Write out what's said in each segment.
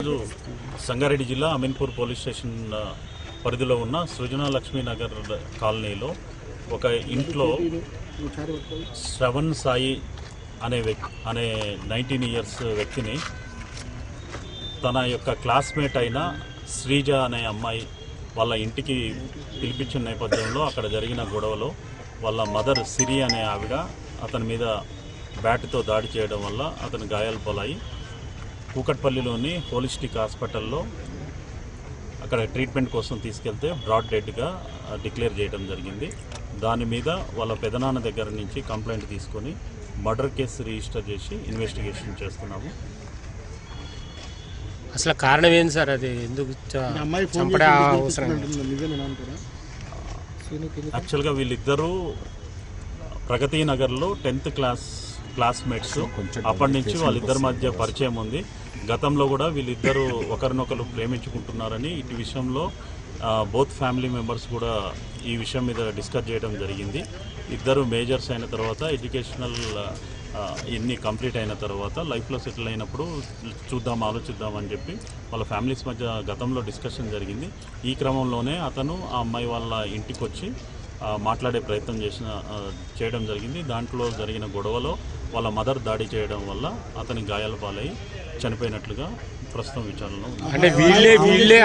రోజు సంగారెడ్డి జిల్లా Ameenpur police station పరిధిలో ఉన్న సృజన లక్ష్మీ నగర్ కాలనీలో ఒక ఇంట్లో శ్రవణ్ సాయి అనే 19 ఇయర్స్ వ్యక్తిని తన యొక్క క్లాస్మేట్ అయిన శ్రీజ అనే అమ్మాయి వాళ్ళ ఇంటికి పిలిపించిన నేపథ్యంలో అక్కడ జరిగిన గొడవలో వాళ్ళ మదర్ సిరి అనే ఆవిడ అతని మీద బ్యాట్తో దాడి చేయడం వల్ల అతను గాయాలు పాలయ్యి కూకట్పల్లిలోని హోలిస్టిక్ హాస్పిటల్లో అక్కడ ట్రీట్మెంట్ కోసం తీసుకెళ్తే బ్రాడ్ డెడ్గా డిక్లేర్ చేయడం జరిగింది. దాని మీద వాళ్ళ పెదనాన్న దగ్గర నుంచి కంప్లైంట్ తీసుకొని మర్డర్ కేసు రిజిస్టర్ చేసి ఇన్వెస్టిగేషన్ చేస్తున్నాము. అసలు కారణం ఏంటి సార్? అది ఎందుకు యాక్చువల్గా వీళ్ళిద్దరూ ప్రగతి నగర్లో 10th క్లాస్మేట్స్. అప్పటి నుంచి వాళ్ళిద్దరి మధ్య పరిచయం ఉంది. గతంలో కూడా వీళ్ళిద్దరూ ఒకరినొకరు ప్రేమించుకుంటున్నారని ఇటు విషయంలో బోత్ ఫ్యామిలీ మెంబర్స్ కూడా ఈ విషయం మీద డిస్కస్ చేయడం జరిగింది. ఇద్దరు మేజర్స్ అయిన తర్వాత ఎడ్యుకేషనల్ ఇన్ని కంప్లీట్ అయిన తర్వాత లైఫ్లో సెటిల్ అయినప్పుడు ఆలోచిద్దామని చెప్పి వాళ్ళ ఫ్యామిలీస్ మధ్య గతంలో డిస్కషన్ జరిగింది. ఈ క్రమంలోనే అతను ఆ అమ్మాయి వాళ్ళ ఇంటికి వచ్చి మాట్లాడే ప్రయత్నం చేయడం జరిగింది. దాంట్లో జరిగిన గొడవలో వాళ్ళ మదర్ దాడి చేయడం వల్ల అతని గాయాల పాలై చనిపోయినట్లుగా ప్రస్తుతం విచారణలో ఉంది. అంటే వీళ్ళే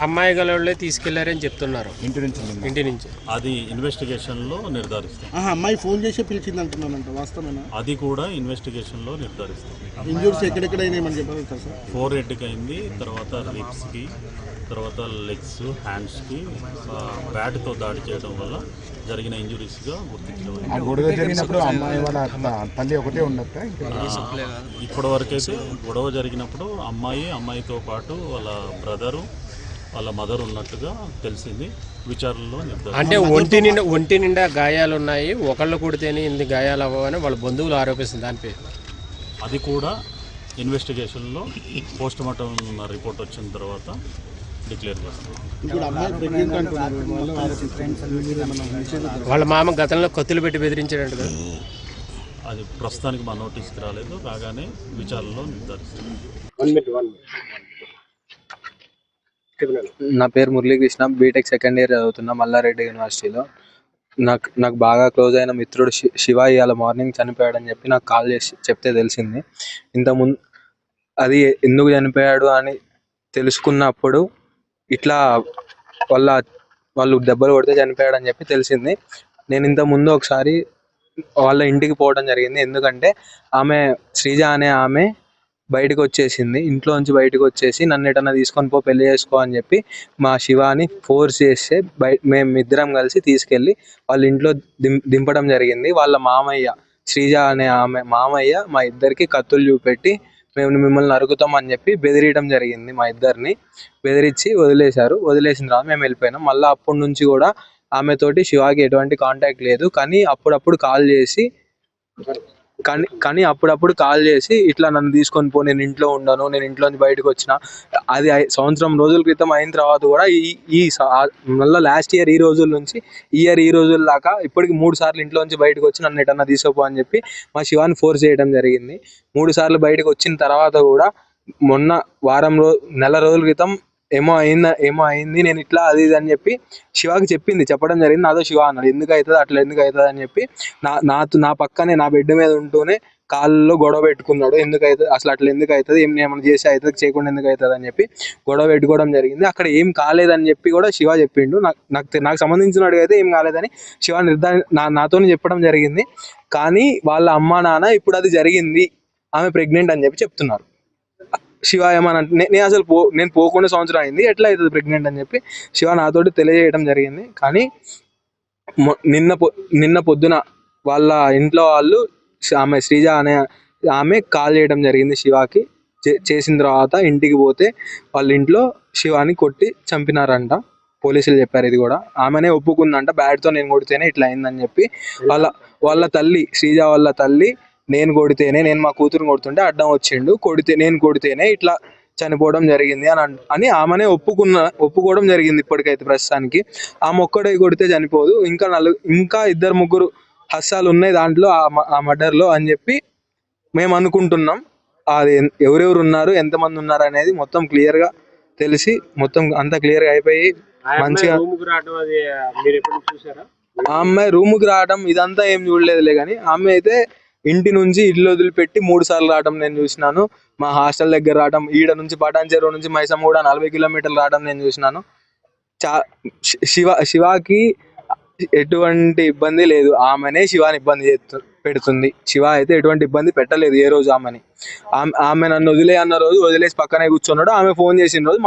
అమ్మాయి గలే తీసుకెళ్లారని చెప్తున్నారు ఇంటి నుంచి. అది ఇన్వెస్టిగేషన్లో నిర్ధారిస్తాం. అమ్మాయి ఫోన్ చేసి పిలిచింది అంటున్నానంట, వాస్తవమేనా? అది కూడా ఇన్వెస్టిగేషన్లో నిర్ధారిస్తాం. ఇంజూరీస్ ఎక్కడెక్కడైనా చెప్పారు సార్? ఫోర్ హెడ్కి అయింది, తర్వాత రిబ్స్కి, తర్వాత లెగ్స్, హ్యాండ్స్కి బ్యాట్తో దాడి చేయడం వల్ల జరిగిన ఇంజురీస్గా గుర్తించడం. ఇప్పటి వరకైతే గొడవ జరిగినప్పుడు అమ్మాయితో పాటు వాళ్ళ బ్రదరు, వాళ్ళ మదర్ ఉన్నట్టుగా తెలిసింది. విచారణలో అంటే ఒంటి నిండా గాయాలు ఉన్నాయి, ఒకళ్ళు కొడితేనే ఇన్ని గాయాలు అవ్వని వాళ్ళ బంధువులు ఆరోపిస్తుంది. దానిపై అది కూడా ఇన్వెస్టిగేషన్లో పోస్ట్మార్టం రిపోర్ట్ వచ్చిన తర్వాత డిక్లేర్ చేస్తారు. వాళ్ళ మామ గతంలో కత్తులు పెట్టి బెదిరించాడంట కదా? అది ప్రస్తుతానికి మా నోటీస్కి రాలేదు, రాగానే విచారణలో నిర్ధారిస్తారు. నా పేరు మురళీకృష్ణ, బీటెక్ సెకండ్ ఇయర్ చదువుతున్నా మల్లారెడ్డి యూనివర్సిటీలో. నాకు బాగా క్లోజ్ అయిన మిత్రుడు శివ ఇవాళ మార్నింగ్ చనిపోయాడని చెప్పి నాకు కాల్ చేసి చెప్తే తెలిసింది. ఇంతకుముందు అది ఎందుకు చనిపోయాడు అని తెలుసుకున్నప్పుడు ఇట్లా వాళ్ళు దెబ్బలు కొడితే చనిపోయాడని చెప్పి తెలిసింది. నేను ఇంతకుముందు ఒకసారి వాళ్ళ ఇంటికి పోవడం జరిగింది. ఎందుకంటే శ్రీజ అనే ఆమె బయటకు వచ్చేసింది, ఇంట్లో నుంచి బయటకు వచ్చేసి నన్ను ఎటన్నా తీసుకొని పెళ్లి చేసుకో అని చెప్పి మా శివాని ఫోర్స్ చేస్తే మేమిద్దరం కలిసి తీసుకెళ్ళి వాళ్ళ ఇంట్లో దింపడం జరిగింది. వాళ్ళ మామయ్య, శ్రీజ అనే ఆమె మామయ్య మా ఇద్దరికి కత్తులు చూపెట్టి మేము మిమ్మల్ని నరుకుతాం అని చెప్పి బెదిరియడం జరిగింది. మా ఇద్దరిని బెదిరించి వదిలేసిన తర్వాత మేము వెళ్ళిపోయినాం. మళ్ళీ అప్పటి నుంచి కూడా ఆమెతోటి శివాకి ఎటువంటి కాంటాక్ట్ లేదు. కానీ అప్పుడప్పుడు కాల్ చేసి ఇట్లా నన్ను తీసుకొని పో, నేను ఇంట్లో ఉండను, నేను ఇంట్లో నుంచి బయటకు వచ్చిన. అది సంవత్సరం రోజుల క్రితం అయిన తర్వాత కూడా మళ్ళీ లాస్ట్ ఇయర్ ఈ రోజుల నుంచి ఈ రోజుల దాకా ఇప్పటికి 3 సార్లు ఇంట్లో నుంచి బయటకు వచ్చి నన్ను ఎటన్నా తీసుకోపో అని చెప్పి మా శివాని ఫోర్స్ చేయడం జరిగింది. 3 సార్లు బయటకు వచ్చిన తర్వాత కూడా మొన్న నెల రోజుల క్రితం ఏమో అయింది, నేను ఇట్లా అది ఇది అని చెప్పి శివాకి చెప్పడం జరిగింది. నాతో శివ అన్నాడు, ఎందుకు అవుతుంది అని చెప్పి నా పక్కనే నా బెడ్ మీద ఉంటూనే కాళ్ళలో గొడవ పెట్టుకున్నాడు. అసలు అట్లా ఎందుకు అవుతుంది, ఏమైనా చేసి అవుతుంది, చేయకుండా ఎందుకు అవుతుంది అని చెప్పి గొడవ పెట్టుకోవడం జరిగింది. అక్కడ ఏం కాలేదని చెప్పి కూడా శివ చెప్పిండు. నాకు సంబంధించిన అయితే ఏం కాలేదని శివ నాతో చెప్పడం జరిగింది. కానీ వాళ్ళ అమ్మా నాన్న ఇప్పుడు అది జరిగింది, ఆమె ప్రెగ్నెంట్ అని చెప్పి చెప్తున్నారు. శివ ఏమనంటే నేను పోకుండా సంవత్సరం అయింది, ఎట్లా అవుతుంది ప్రెగ్నెంట్ అని చెప్పి శివ నాతోటి తెలియజేయడం జరిగింది. కానీ నిన్న పొద్దున వాళ్ళ ఇంట్లో వాళ్ళు శ్రీజ అనే ఆమె కాల్ చేయడం జరిగింది శివాకి. చేసిన తర్వాత ఇంటికి పోతే వాళ్ళ ఇంట్లో శివాని కొట్టి చంపినారంట. పోలీసులు చెప్పారు. ఇది కూడా ఆమెనే ఒప్పుకుందంట, బ్యాట్తో నేను కొడితేనే ఇట్లా అయిందని చెప్పి. వాళ్ళ తల్లి, శ్రీజ వాళ్ళ తల్లి, నేను మా కూతురుని కొడుతుంటే అడ్డం వచ్చిండు, నేను కొడితేనే ఇట్లా చనిపోవడం జరిగింది అని ఆమెనే ఒప్పుకోవడం జరిగింది. ఇప్పటికైతే ప్రస్తుతానికి ఆమె ఒక్కడే కొడితే చనిపోదు, ఇంకా 2-3 హస్తాలు ఉన్నాయి దాంట్లో ఆ మర్డర్లో అని చెప్పి మేము అనుకుంటున్నాం. అది ఎవరెవరు ఉన్నారు, ఎంతమంది ఉన్నారు అనేది మొత్తం క్లియర్గా తెలిసి మొత్తం అంతా క్లియర్గా అయిపోయి మంచిగా రూమ్కి రావడం అది మీరు ఎప్పుడు చూసారా? ఆ అమ్మాయి రూముకి రావడం ఇదంతా ఏం చూడలేదులే, కానీ ఆ అమ్మాయి అయితే ఇంటి నుంచి ఇల్లు వదిలిపెట్టి 3 సార్లు రావడం నేను చూసినాను. మా హాస్టల్ దగ్గర రావడం, ఈడ నుంచి పటాన్ చెరువు నుంచి మైసమ్మ కూడా 40 కిలోమీటర్లు రావడం నేను చూసినాను. శివాకి ఎటువంటి ఇబ్బంది లేదు, ఆమెనే శివాని ఇబ్బంది పెడుతుంది. శివ అయితే ఎటువంటి ఇబ్బంది పెట్టలేదు ఏ రోజు ఆమెని. ఆమె నన్ను వదిలే అన్న రోజు వదిలేసి పక్కనే కూర్చున్నాడు. ఆమె ఫోన్ చేసిన రోజు